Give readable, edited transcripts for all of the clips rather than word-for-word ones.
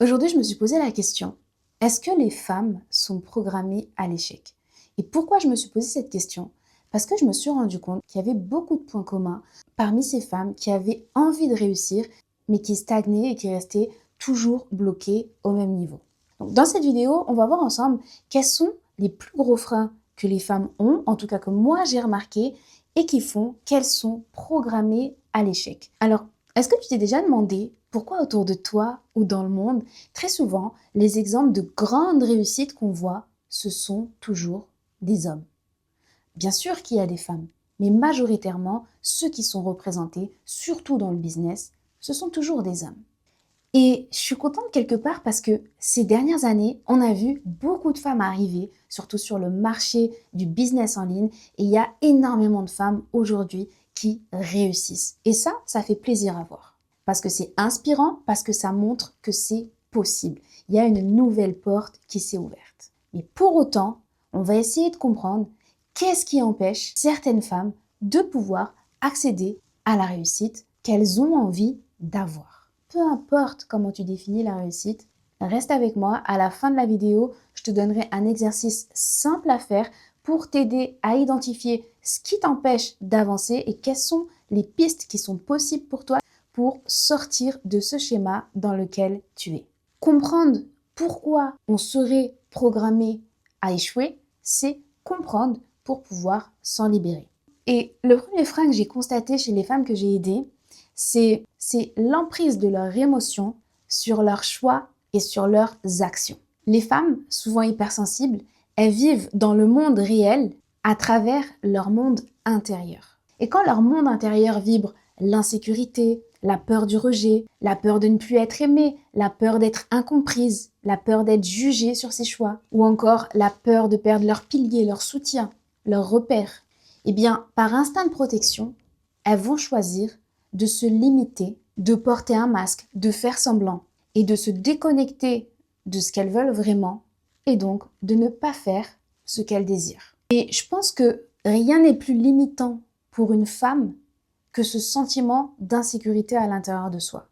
Aujourd'hui, je me suis posé la question, est-ce que les femmes sont programmées à l'échec? Et pourquoi je me suis posé cette question? Parce que je me suis rendu compte qu'il y avait beaucoup de points communs parmi ces femmes qui avaient envie de réussir, mais qui stagnaient et qui restaient toujours bloquées au même niveau. Donc, dans cette vidéo, on va voir ensemble quels sont les plus gros freins que les femmes ont, en tout cas que moi j'ai remarqué, et qui font qu'elles sont programmées à l'échec. Alors, est-ce que tu t'es déjà demandé pourquoi autour de toi ou dans le monde, très souvent, les exemples de grandes réussites qu'on voit, ce sont toujours des hommes? Bien sûr qu'il y a des femmes, mais majoritairement, ceux qui sont représentés, surtout dans le business, ce sont toujours des hommes. Et je suis contente quelque part parce que ces dernières années, on a vu beaucoup de femmes arriver, surtout sur le marché du business en ligne, et il y a énormément de femmes aujourd'hui qui réussissent. Et ça fait plaisir à voir. Parce que c'est inspirant, parce que ça montre que c'est possible. Il y a une nouvelle porte qui s'est ouverte. Mais pour autant, on va essayer de comprendre qu'est-ce qui empêche certaines femmes de pouvoir accéder à la réussite qu'elles ont envie d'avoir. Peu importe comment tu définis la réussite, reste avec moi. À la fin de la vidéo, je te donnerai un exercice simple à faire pour t'aider à identifier ce qui t'empêche d'avancer et quelles sont les pistes qui sont possibles pour toi pour sortir de ce schéma dans lequel tu es. Comprendre pourquoi on serait programmé à échouer, c'est comprendre pour pouvoir s'en libérer. Et le premier frein que j'ai constaté chez les femmes que j'ai aidées, c'est l'emprise de leurs émotions sur leurs choix et sur leurs actions. Les femmes, souvent hypersensibles, elles vivent dans le monde réel à travers leur monde intérieur. Et quand leur monde intérieur vibre l'insécurité, la peur du rejet, la peur de ne plus être aimée, la peur d'être incomprise, la peur d'être jugée sur ses choix, ou encore la peur de perdre leur pilier, leur soutien, leur repère, eh bien, par instinct de protection, elles vont choisir de se limiter, de porter un masque, de faire semblant et de se déconnecter de ce qu'elles veulent vraiment et donc de ne pas faire ce qu'elles désirent. Et je pense que rien n'est plus limitant pour une femme que ce sentiment d'insécurité à l'intérieur de soi.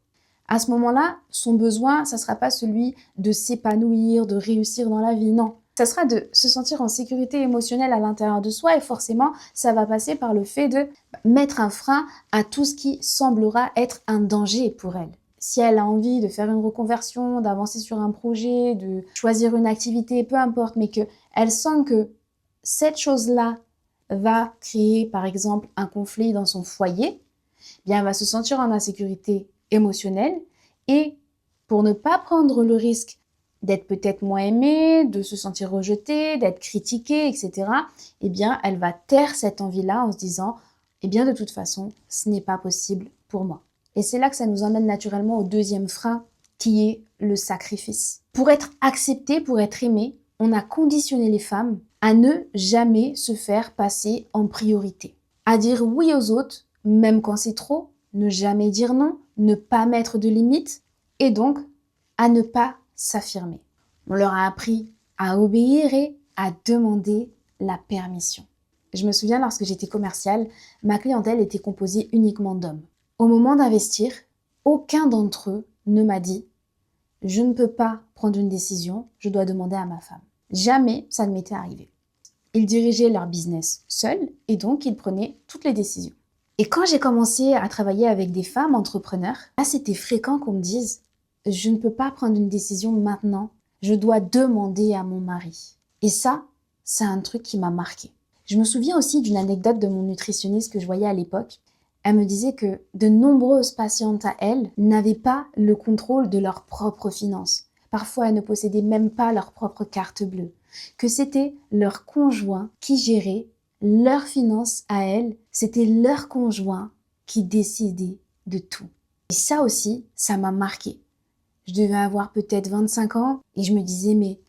À ce moment-là, son besoin, ça ne sera pas celui de s'épanouir, de réussir dans la vie, non. Ça sera de se sentir en sécurité émotionnelle à l'intérieur de soi et forcément, ça va passer par le fait de mettre un frein à tout ce qui semblera être un danger pour elle. Si elle a envie de faire une reconversion, d'avancer sur un projet, de choisir une activité, peu importe, mais qu'elle sent que cette chose-là va créer, par exemple, un conflit dans son foyer, bien, elle va se sentir en insécurité émotionnelle et pour ne pas prendre le risque d'être peut-être moins aimée, de se sentir rejetée, d'être critiquée, etc., eh bien, elle va taire cette envie-là en se disant « Eh bien, de toute façon, ce n'est pas possible pour moi. » Et c'est là que ça nous emmène naturellement au deuxième frein, qui est le sacrifice. Pour être acceptée, pour être aimée, on a conditionné les femmes à ne jamais se faire passer en priorité, à dire oui aux autres, même quand c'est trop, ne jamais dire non, ne pas mettre de limites, et donc à ne pas s'affirmer. On leur a appris à obéir et à demander la permission. Je me souviens lorsque j'étais commerciale, ma clientèle était composée uniquement d'hommes. Au moment d'investir, aucun d'entre eux ne m'a dit « Je ne peux pas prendre une décision, je dois demander à ma femme ». Jamais ça ne m'était arrivé. Ils dirigeaient leur business seuls et donc ils prenaient toutes les décisions. Et quand j'ai commencé à travailler avec des femmes entrepreneurs, là c'était fréquent qu'on me dise « Je ne peux pas prendre une décision maintenant, je dois demander à mon mari ». Et ça, c'est un truc qui m'a marquée. Je me souviens aussi d'une anecdote de mon nutritionniste que je voyais à l'époque. Elle me disait que de nombreuses patientes à elle n'avaient pas le contrôle de leurs propres finances. Parfois, elles ne possédaient même pas leur propre carte bleue. Que c'était leur conjoint qui gérait leurs finances à elles. C'était leur conjoint qui décidait de tout. Et ça aussi, ça m'a marquée. Je devais avoir peut-être 25 ans et je me disais, mais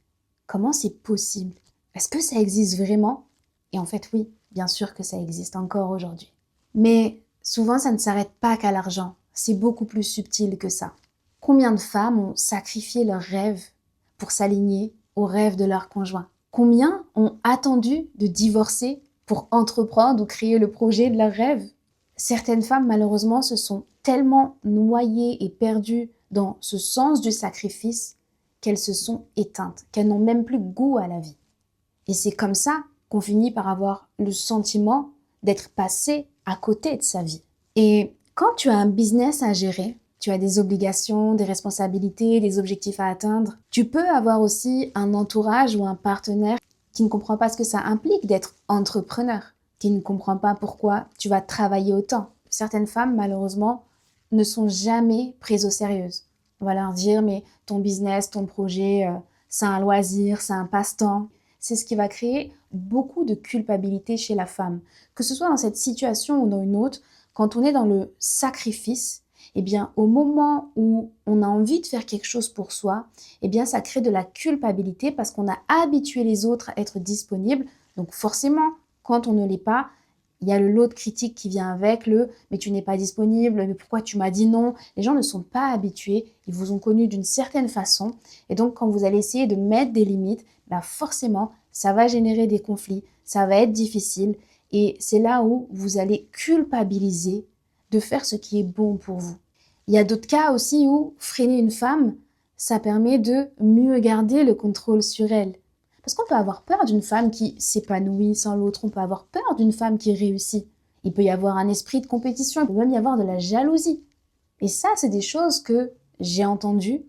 comment c'est possible? Est-ce que ça existe vraiment? Et en fait, oui, bien sûr que ça existe encore aujourd'hui. Mais souvent, ça ne s'arrête pas qu'à l'argent. C'est beaucoup plus subtil que ça. Combien de femmes ont sacrifié leurs rêves pour s'aligner aux rêves de leur conjoint? Combien ont attendu de divorcer pour entreprendre ou créer le projet de leurs rêves? Certaines femmes, malheureusement, se sont tellement noyées et perdues dans ce sens du sacrifice qu'elles se sont éteintes, qu'elles n'ont même plus goût à la vie. Et c'est comme ça qu'on finit par avoir le sentiment d'être passé à côté de sa vie. Et quand tu as un business à gérer, tu as des obligations, des responsabilités, des objectifs à atteindre, tu peux avoir aussi un entourage ou un partenaire qui ne comprend pas ce que ça implique d'être entrepreneur, qui ne comprend pas pourquoi tu vas travailler autant. Certaines femmes, malheureusement, ne sont jamais prises au sérieux. On va leur dire, mais ton business, ton projet, c'est un loisir, c'est un passe-temps. C'est ce qui va créer beaucoup de culpabilité chez la femme. Que ce soit dans cette situation ou dans une autre, quand on est dans le sacrifice, eh bien, au moment où on a envie de faire quelque chose pour soi, eh bien, ça crée de la culpabilité parce qu'on a habitué les autres à être disponibles. Donc, forcément, quand on ne l'est pas, il y a le lot de critiques qui vient avec le « mais tu n'es pas disponible, mais pourquoi tu m'as dit non ?» Les gens ne sont pas habitués, ils vous ont connu d'une certaine façon. Et donc, quand vous allez essayer de mettre des limites, ben forcément, ça va générer des conflits, ça va être difficile. Et c'est là où vous allez culpabiliser de faire ce qui est bon pour vous. Il y a d'autres cas aussi où freiner une femme, ça permet de mieux garder le contrôle sur elle. Parce qu'on peut avoir peur d'une femme qui s'épanouit sans l'autre, on peut avoir peur d'une femme qui réussit. Il peut y avoir un esprit de compétition, il peut même y avoir de la jalousie. Et ça, c'est des choses que j'ai entendues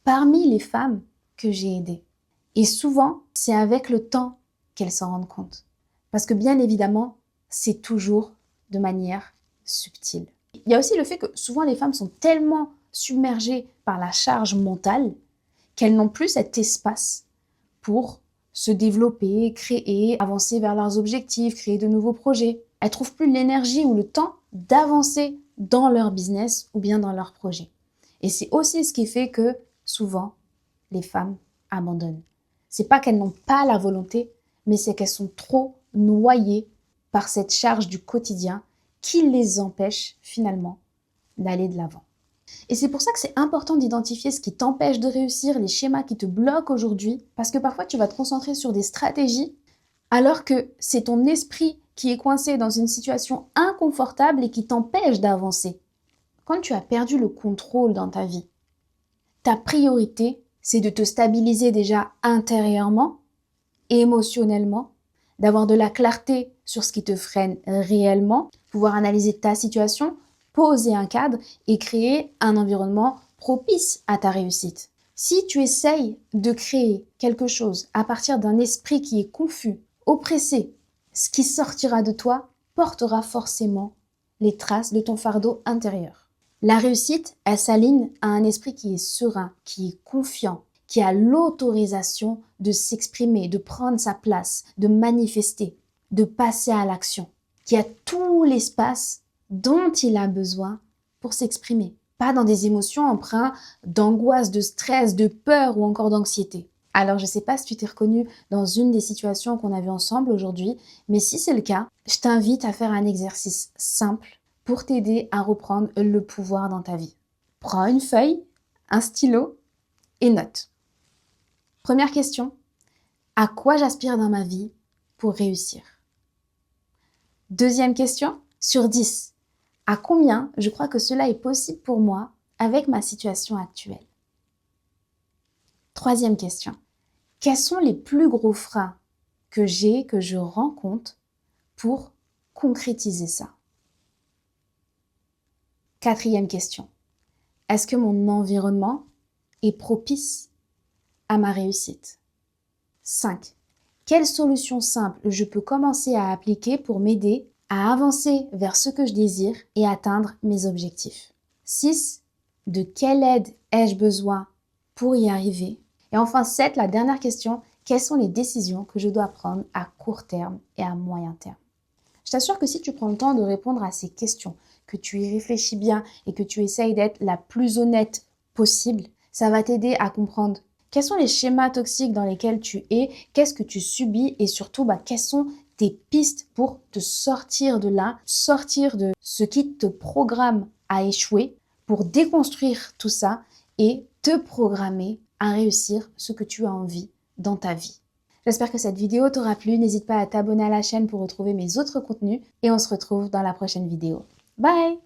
parmi les femmes que j'ai aidées. Et souvent, c'est avec le temps qu'elles s'en rendent compte. Parce que bien évidemment, c'est toujours de manière subtile. Il y a aussi le fait que souvent les femmes sont tellement submergées par la charge mentale qu'elles n'ont plus cet espace pour se développer, créer, avancer vers leurs objectifs, créer de nouveaux projets. Elles ne trouvent plus l'énergie ou le temps d'avancer dans leur business ou bien dans leur projet. Et c'est aussi ce qui fait que souvent, les femmes abandonnent. C'est pas qu'elles n'ont pas la volonté, mais c'est qu'elles sont trop noyées par cette charge du quotidien qui les empêche finalement d'aller de l'avant. Et c'est pour ça que c'est important d'identifier ce qui t'empêche de réussir, les schémas qui te bloquent aujourd'hui, parce que parfois tu vas te concentrer sur des stratégies alors que c'est ton esprit qui est coincé dans une situation inconfortable et qui t'empêche d'avancer. Quand tu as perdu le contrôle dans ta vie, ta priorité, c'est de te stabiliser déjà intérieurement, émotionnellement, d'avoir de la clarté sur ce qui te freine réellement, pouvoir analyser ta situation, poser un cadre et créer un environnement propice à ta réussite. Si tu essayes de créer quelque chose à partir d'un esprit qui est confus, oppressé, ce qui sortira de toi portera forcément les traces de ton fardeau intérieur. La réussite, elle s'aligne à un esprit qui est serein, qui est confiant, qui a l'autorisation de s'exprimer, de prendre sa place, de manifester, de passer à l'action, qui a tout l'espace dont il a besoin pour s'exprimer. Pas dans des émotions empreintes d'angoisse, de stress, de peur ou encore d'anxiété. Alors je ne sais pas si tu t'es reconnu dans une des situations qu'on a vues ensemble aujourd'hui, mais si c'est le cas, je t'invite à faire un exercice simple pour t'aider à reprendre le pouvoir dans ta vie. Prends une feuille, un stylo et note. Première question, à quoi j'aspire dans ma vie pour réussir? Deuxième question, sur 10, à combien je crois que cela est possible pour moi avec ma situation actuelle? Troisième question, quels sont les plus gros freins que je rencontre pour concrétiser ça? Quatrième question, est-ce que mon environnement est propice à ma réussite? 5. Quelles solutions simples je peux commencer à appliquer pour m'aider à avancer vers ce que je désire et atteindre mes objectifs? 6. De quelle aide ai-je besoin pour y arriver? Et enfin 7, la dernière question, quelles sont les décisions que je dois prendre à court terme et à moyen terme? Je t'assure que si tu prends le temps de répondre à ces questions, que tu y réfléchis bien et que tu essayes d'être la plus honnête possible, ça va t'aider à comprendre quels sont les schémas toxiques dans lesquels tu es, qu'est-ce que tu subis et surtout, quelles sont tes pistes pour te sortir de là, sortir de ce qui te programme à échouer, pour déconstruire tout ça et te programmer à réussir ce que tu as envie dans ta vie. J'espère que cette vidéo t'aura plu. N'hésite pas à t'abonner à la chaîne pour retrouver mes autres contenus et on se retrouve dans la prochaine vidéo. Bye!